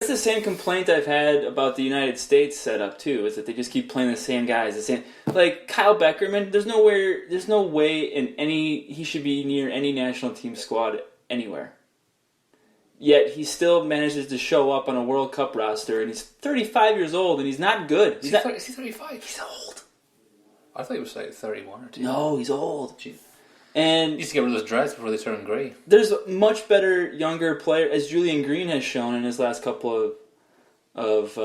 It's the same complaint I've had about the United States setup too. Is that they just keep playing the same guys, the same like Kyle Beckerman. There's no way he should be near any national team squad anywhere. Yet he still manages to show up on a World Cup roster, and he's 35 years old, and he's not good. Is he 35? He's old. I thought he was like 31 or 2. No, he's old. Jeez. And he used to get rid of those dreads before they turn grey. There's a much better younger player, as Julian Green has shown in his last couple of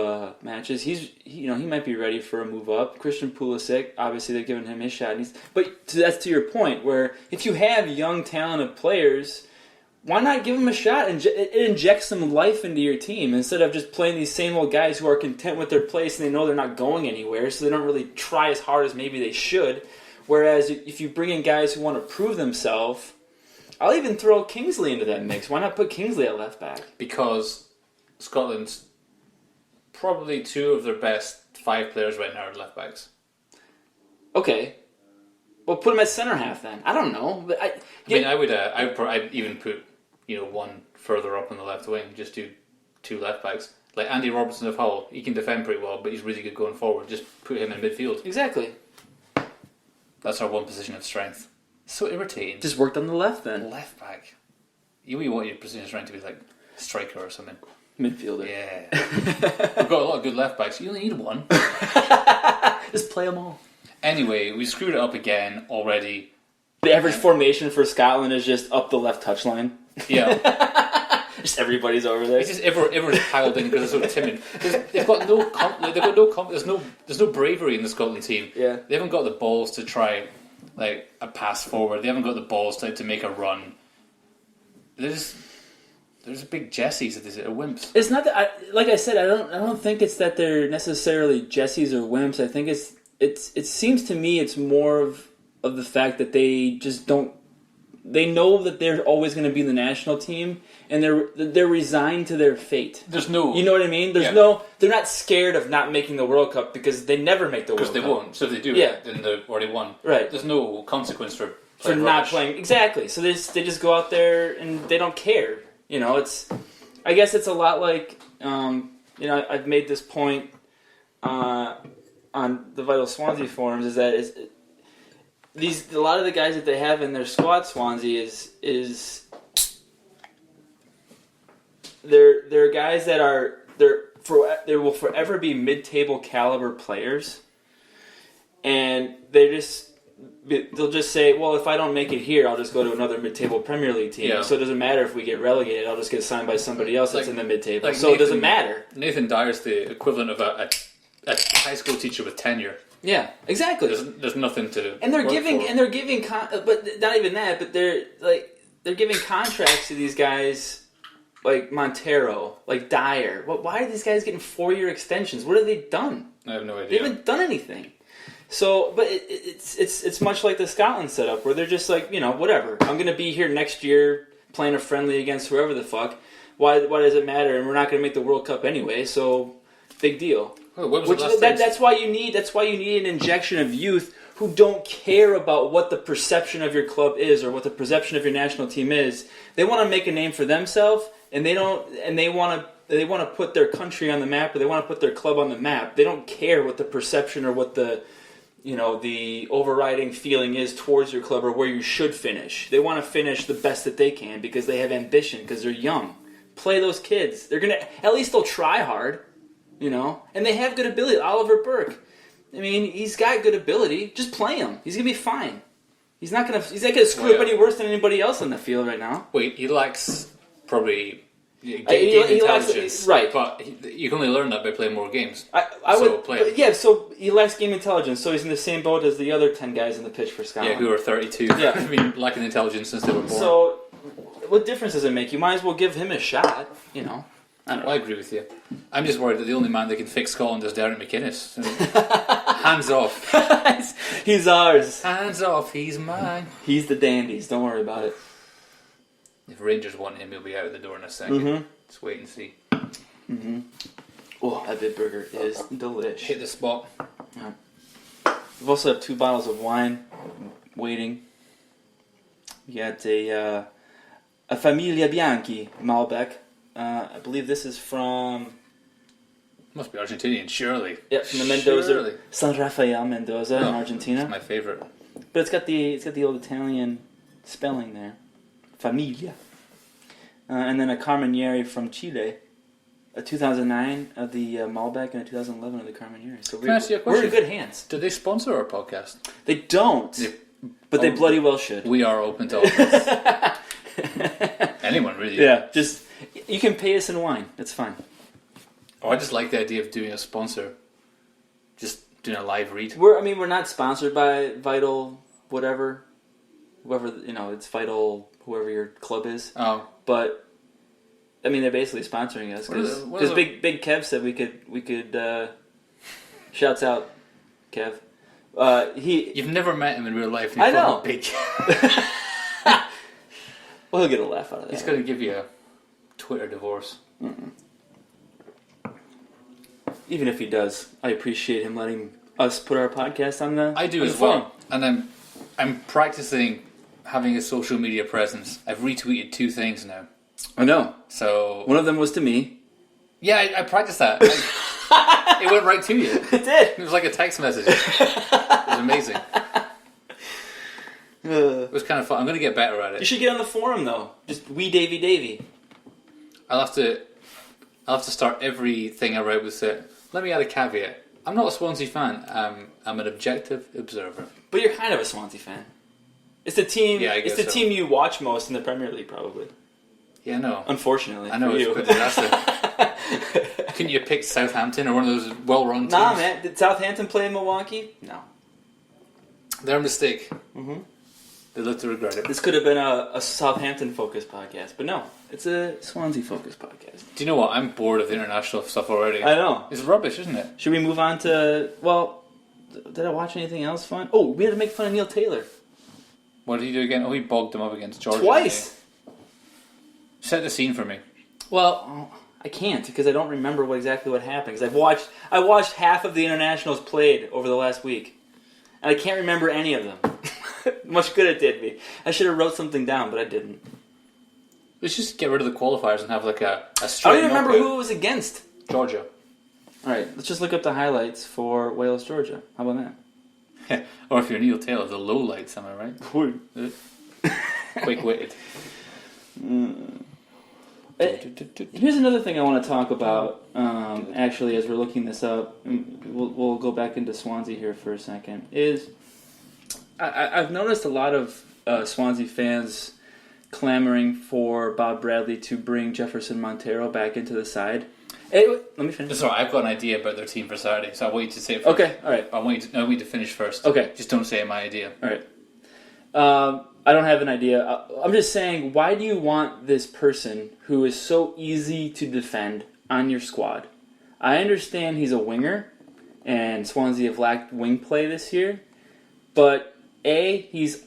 matches. He might be ready for a move up. Christian Pulisic, obviously they're giving him his shot. But that's to your point, where if you have young talented players, why not give them a shot? And it injects some life into your team instead of just playing these same old guys who are content with their place and they know they're not going anywhere, so they don't really try as hard as maybe they should. Whereas if you bring in guys who want to prove themselves, I'll even throw Kingsley into that mix. Why not put Kingsley at left back? Because Scotland's probably 2 of their best 5 players right now are left backs. Okay. Well, put him at centre half then. I don't know. But I'd even put one further up on the left wing, just do 2 left backs. Like Andy Robertson of Hull, he can defend pretty well, but he's really good going forward. Just put him in midfield. Exactly. That's our one position of strength. So irritating. Just worked on the left then. Left back. You want your position of strength to be like striker or something. Midfielder. Yeah. We've got a lot of good left backs. You only need one. Just play them all. Anyway, we screwed it up again already. The average formation for Scotland is just up the left touchline. Yeah. Just everybody's over there. It's just everyone's piled in because they're so timid. They've got there's no bravery in the Scotland team. Yeah. They haven't got the balls to try like a pass forward. They haven't got the balls to make a run. There's big Jessies that are wimps. It's not that like I said, I don't think it's that they're necessarily Jessies or wimps. I think it seems to me it's more of the fact that they just don't. They know that they're always going to be in the national team, and they're resigned to their fate. There's no, you know what I mean. There's no. They're not scared of not making the World Cup because they never make the World Cup. Because they won't. So if they do, then they've already won. Right. There's no consequence for not playing. Exactly. So they just go out there and they don't care. I guess it's a lot like I've made this point on the Vital Swansea forums is that a lot of the guys that they have in their squad, Swansea, is they're guys that they will forever be mid-table caliber players, and they'll just say, well, if I don't make it here, I'll just go to another mid-table Premier League team. Yeah. So it doesn't matter if we get relegated. I'll just get signed by somebody else that's in the mid-table. So it doesn't matter. Nathan Dyer's the equivalent of a high school teacher with tenure. Yeah, exactly. There's nothing to. And they're giving, but not even that. But they're giving contracts to these guys like Montero, like Dyer. Why are these guys getting 4-year extensions? What have they done? I have no idea. They haven't done anything. So, but it's much like the Scotland setup where they're just like, whatever. I'm going to be here next year playing a friendly against whoever the fuck. Why does it matter? And we're not going to make the World Cup anyway. So, big deal. That's why you need an injection of youth who don't care about what the perception of your club is or what the perception of your national team is. They want to make a name for themselves, and they want to put their country on the map, or they want to put their club on the map. They don't care what the perception or what the overriding feeling is towards your club or where you should finish. They want to finish the best that they can because they have ambition because they're young. Play those kids. At least they'll try hard. And they have good ability. Oliver Burke, he's got good ability. Just play him. He's gonna be fine. He's not gonna screw up any worse than anybody else on the field right now. Wait, he lacks probably game intelligence, right? But you can only learn that by playing more games. So he lacks game intelligence. So he's in the same boat as the other 10 guys in the pitch for Scotland. Yeah, who are 32. Yeah, lacking intelligence since they were born. So, what difference does it make? You might as well give him a shot. I agree with you. I'm just worried that the only man that can fix Scotland is Derek McInnes. Hands off. He's ours. Hands off. He's mine. He's the dandies. Don't worry about it. If Rangers want him, he'll be out of the door in a second. Mm-hmm. Let's wait and see. Mm-hmm. Oh, that Bitburger is delish. Hit the spot. Yeah. We've also have 2 bottles of wine waiting. We got a Famiglia Bianchi Malbec. I believe this is from... Must be Argentinian, surely. Yeah, from the Mendoza. Surely. San Rafael Mendoza in Argentina. It's my favourite. But it's got the old Italian spelling there. Familia. And then a Carmenere from Chile. A 2009 of the Malbec and a 2011 of the Carmenere. So Can I ask you a question? we're in good hands. Do they sponsor our podcast? They don't. But they bloody well should. We are open to offers. Anyone, really. Yeah, just... You can pay us in wine. It's fine. Oh, I just like the idea of doing a sponsor. Just doing a live read. We're not sponsored by Vital whatever. Whoever, it's Vital whoever your club is. Oh. But... I mean, they're basically sponsoring us because Big Kev said we could. Shouts out, Kev. You've never met him in real life. And I know. Big. Well, he'll get a laugh out of that. He's going to give you a Twitter divorce. Mm-mm. Even if he does, I appreciate him letting us put our podcast on the. I do as well, and I'm practicing having a social media presence. I've retweeted 2 things now. I know. So one of them was to me. Yeah, I practiced that. It went right to you. It did. It was like a text message. It was amazing. It was kind of fun. I'm going to get better at it. You should get on the forum though. Just wee Davy. I'll have to start everything I write with it. Let me add a caveat. I'm not a Swansea fan. I'm an objective observer. But you're kind of a Swansea fan. It's the team. Yeah, I guess it's the team you watch most in the Premier League, probably. Yeah, no. Unfortunately, I know for it's you. quite disaster. Couldn't you pick Southampton or one of those well-run teams? Nah, man. Did Southampton play in Milwaukee? No. Their mistake. Mm-hmm. They live to regret it. This could have been a Southampton-focused podcast, but no. It's a Swansea-focused podcast. Do you know what? I'm bored of the international stuff already. I know. It's rubbish, isn't it? Should we move on to... Well, did I watch anything else fun? Oh, we had to make fun of Neil Taylor. What did he do again? Oh, he bogged him up against Georgia. Twice! Set the scene for me. Well, I can't because I don't remember exactly what happened. Because I watched half of the internationals played over the last week, and I can't remember any of them. Much good it did me. I should have wrote something down, but I didn't. Let's just get rid of the qualifiers and have like a straight. I don't even remember knockout. who it was against. Georgia. All right, let's just look up the highlights for Wales, Georgia. How about that? Or if you're Neil Taylor, the low lights. Am I right? Quick-witted. Here's another thing I want to talk about. Actually, as we're looking this up, we'll go back into Swansea here for a second. I've noticed a lot of Swansea fans clamoring for Bob Bradley to bring Jefferson Montero back into the side. Hey, wait, let me finish. Sorry, I've got an idea about their team for Saturday, so I want you to say it first. Okay, all right. I want you to finish first. Okay. Just don't say my idea. All right. I don't have an idea. I'm just saying, why do you want this person who is so easy to defend on your squad? I understand he's a winger, and Swansea have lacked wing play this year, but he's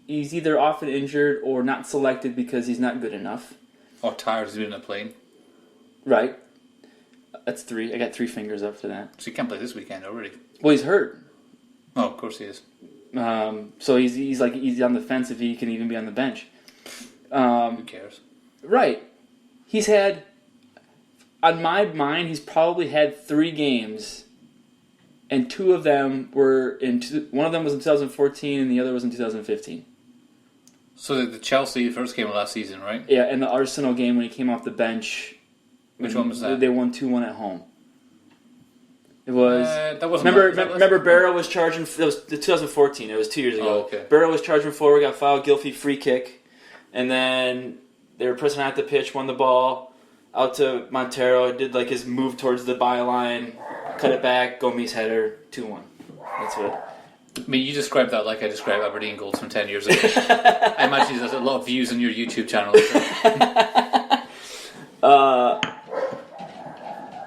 either often injured or not selected because he's not good enough. Or tired of doing a plane. Right. That's 3. I got 3 fingers up for that. So he can't play this weekend already. Well, he's hurt. Oh, of course he is. So he's on the fence if he can even be on the bench. Who cares? Right. He's had, on my mind, he's probably had 3 games, and 2 of them were one of them was in 2014 and the other was in 2015. So the Chelsea first game of last season, right? Yeah, and the Arsenal game when he came off the bench. Which one was that? They won 2-1 at home. It was. That wasn't. Remember, Barrow was charging. That was 2014. It was 2 years ago. Oh, okay. Barrow was charging forward, got fouled, Gylfi free kick, and then they were pressing out the pitch, won the ball out to Montero, did like his move towards the byline, cut it back, Gomes header, 2-1. That's what. I mean, you described that like I described Aberdeen goals from 10 years ago. I imagine there's a lot of views on your YouTube channel.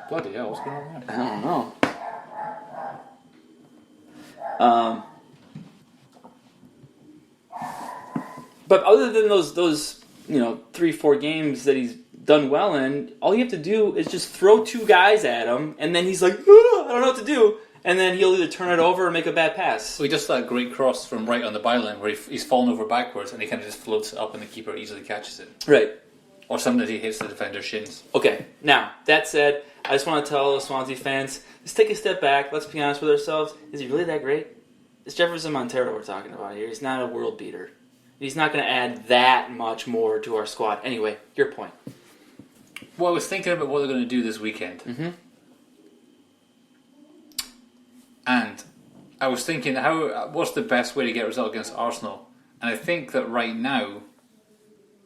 Bloody hell, what's going on there? I don't know. But other than those 3-4 games that he's done well in, all you have to do is just throw 2 guys at him, and then he's like, I don't know what to do, and then he'll either turn it over or make a bad pass. Well, he does that great cross from right on the byline where he's fallen over backwards and he kind of just floats it up and the keeper easily catches it. Right. or somebody hits the defender's shins. Okay, now, that said, I just want to tell the Swansea fans, let's take a step back. Let's be honest with ourselves. Is he really that great? It's Jefferson Montero we're talking about here. He's not a world beater. He's not going to add that much more to our squad. Anyway, your point. Well, I was thinking about what they're going to do this weekend. Mm-hmm. And I was thinking, what's the best way to get a result against Arsenal? And I think that right now,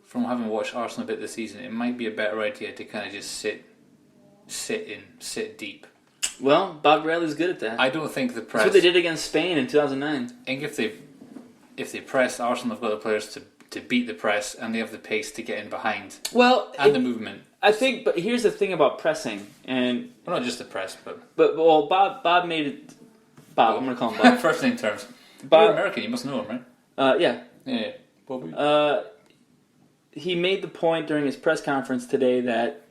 from having watched Arsenal a bit this season, it might be a better idea to kind of just sit deep. Well, Bob Bradley's good at that. I don't think the press... That's what they did against Spain in 2009. I think if they press, Arsenal have got the players to beat the press, and they have the pace to get in behind. Well, the movement. I think, but here's the thing about pressing, and well, not just the press, but well, Bob made it. Bob, I'm gonna call him Bob. First name terms. Bob, You're American, you must know him, right? Yeah. Bobby. He made the point during his press conference today that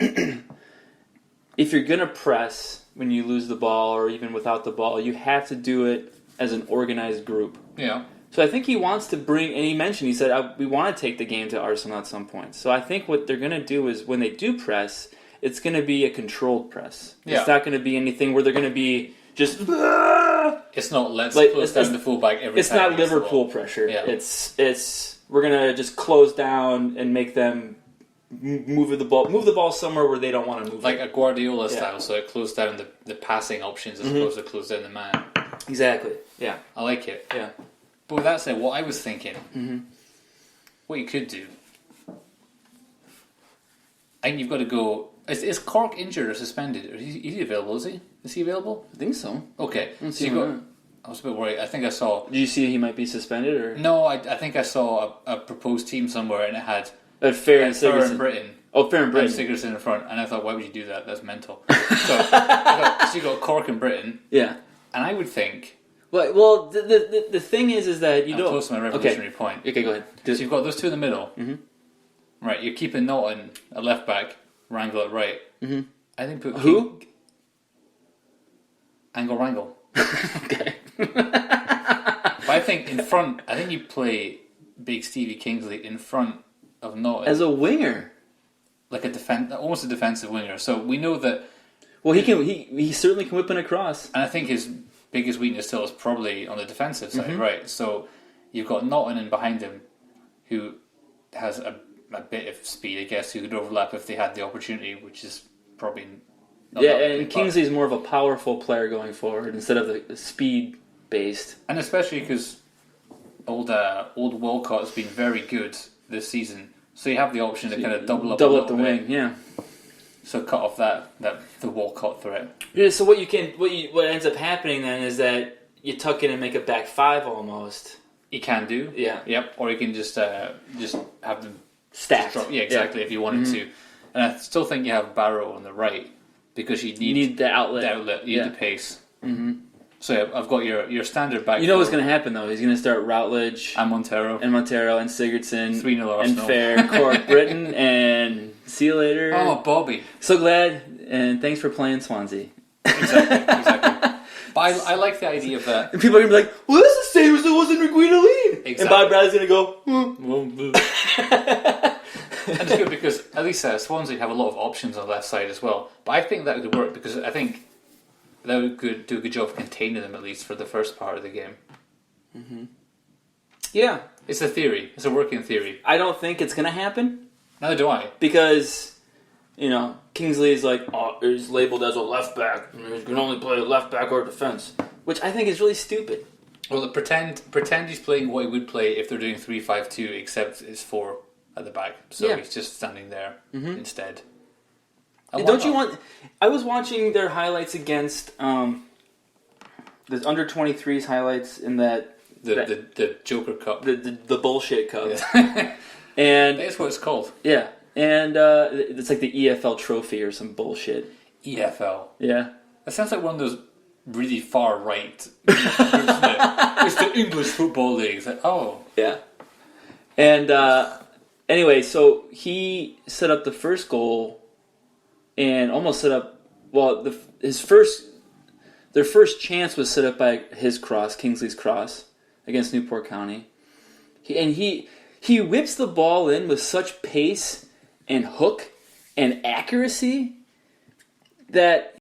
if you're gonna press when you lose the ball or even without the ball, you have to do it as an organized group. Yeah. So I think he wants to bring, and he mentioned, he said, we want to take the game to Arsenal at some point. So I think what they're going to do is when they do press, it's going to be a controlled press. Yeah. It's not going to be anything where they're going to be just... It's not close down the fullback every time. It's not Liverpool pressure. Yeah. It's we're going to just close down and make them move the ball somewhere where they don't want to move like it. a Guardiola style, so it closed down the passing options as opposed to close down the man. Exactly, yeah. I like it. Yeah. But with that said, what I was thinking, what you could do, I think you've got to go... Is Cork injured or suspended? Is he available, is he? Is he available? I think so. Okay. So I was a bit worried. I think I saw... Did you see he might be suspended? Or No, I think I saw a proposed team somewhere and it had... Fair and Britain. Oh, Fair and Britain. And Sigurdsson in front. And I thought, why would you do that? That's mental. So you got Cork and Britain. Yeah. And I would think... Well, the thing is that you I'm don't... close to my revolutionary point. Okay, go ahead. So you've got those two in the middle. Mm-hmm. Right, you're keeping Naughton at left back, Wrangle at right. Mm-hmm. I think put... Who? Angle Wrangle. Okay. But I think in front, I think you play Big Stevie Kingsley in front of Naughton. As a winger. Like almost a defensive winger. So we know that... Well, he certainly can whip in a cross. And I think his biggest weakness still is probably on the defensive side, right? So you've got Naughton in behind him, who has a bit of speed, I guess, who could overlap if they had the opportunity, which is probably not that likely, and Kingsley's more of a powerful player going forward instead of the speed-based. And especially because old Walcott has been very good this season, so you have the option to kind of double up the wing, yeah. So cut off the Walcott threat. Yeah. So what ends up happening then is that you tuck in and make a back five almost. You can do, yeah, yep, or you can just have them stacked. Yeah, exactly. If you wanted to, and I still think you have Barrow on the right because you need the outlet. You need the pace. Mm-hmm. So yeah, I've got your standard back. You know what's going to happen though? He's going to start Routledge and Montero and Sigurdsson 3-0 and Fair, Cork, Britain, and see you later. Oh, Bobby! So glad and thanks for playing Swansea. Exactly. But I like the idea of that. And people are going to be like, well, that's the same as it was in Reguilón. Exactly. And Bob Bradley's going to go, And it's good because at least Swansea have a lot of options on the left side as well. But I think that would work because I think that would do a good job of containing them at least for the first part of the game. Mm-hmm. Yeah. It's a theory. It's a working theory. I don't think it's going to happen. Neither do I. Because, Kingsley is is labeled as a left back. He can only play left back or defense. Which I think is really stupid. Well, pretend he's playing what he would play if they're doing 3-5-2, except it's 4 at the back. So he's just standing there instead. Don't you want... I was watching their highlights against... the under-23s highlights in that... The Joker Cup. The bullshit cup. Yeah. And that's what it's called. Yeah. And it's like the EFL trophy or some bullshit. EFL? Yeah. That sounds like one of those really far right. It's the English Football League. It's like, oh. Yeah. And anyway, so he set up the first goal and almost set up... Well, their first chance was set up by his cross, Kingsley's cross, against Newport County. He whips the ball in with such pace and hook and accuracy that